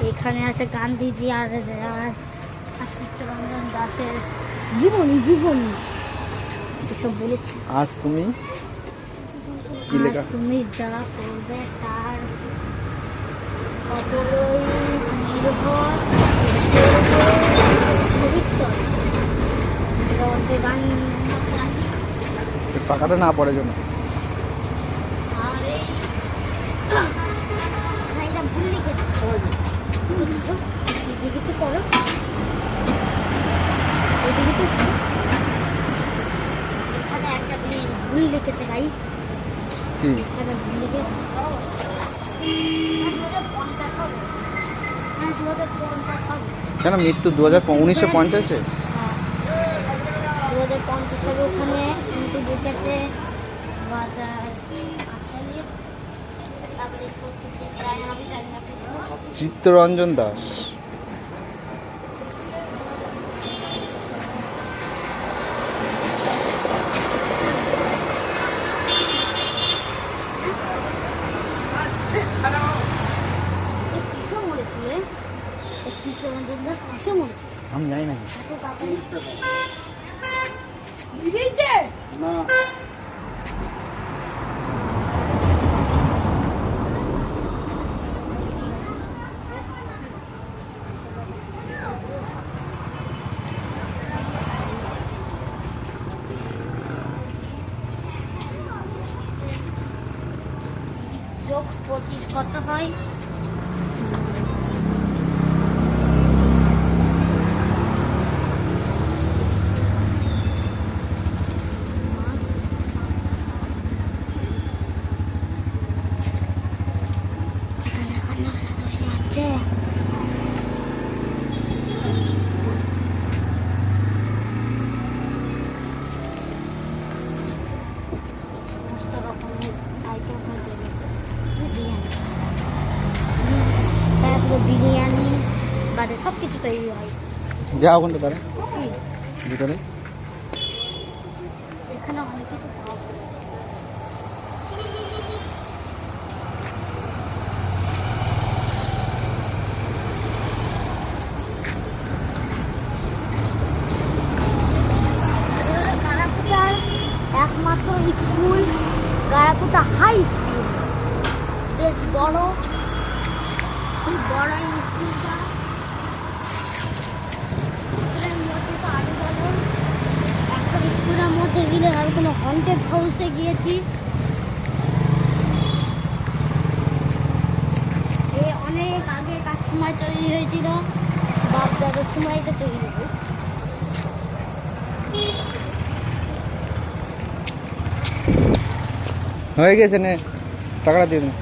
এখানে আছে গান্ধীজি আর চিত্তরঞ্জন দাসের জীবনী জীবনী এসব বলেছি। আজ তুমি কি লেখা? তুমি যা করবে তার অপরই নির্ভর ভবিষ্যৎ। গান পাকাটা না পড়ে জন্য আর এই এটা ভুল লিখেছি। এদিকে তো করো, এদিকে তো এখানে একটা ভুল লিখেছে গাইস। কি এখানে ভুল লিখেছে 2050 হবে। হ্যাঁ 2050 হবে। কেন মৃত্যু 1950-এ? 2050 হবে ওখানে, কিন্তু লিখেছে চিত্তরঞ্জন দাস। চিত্তরঞ্জন দাস কিসে মরেছে? আমি জানি না। না যোগ 25 কত হয়? বিরিয়ানি বাদে সব কিছু তৈরি হয়। যা ওখানটা পারে ভিতরে এখানে অনেক কিছু পাওয়া যায়। গারাপুতার একমাত্র স্কুল গারাপুতা হাই স্কুল, বেশ বড়, খুব বড় এই স্কুলটা। একটা স্কুলের মধ্যে গেলে আমি কোনো হন্টেড হাউসে গিয়েছি। অনেক আগে কার সময় তৈরি হয়েছিল, বাপ দাদার সময় এটা তৈরি হয়েছে। হয়ে গেছে, নে টাকাটা দিয়ে দিন।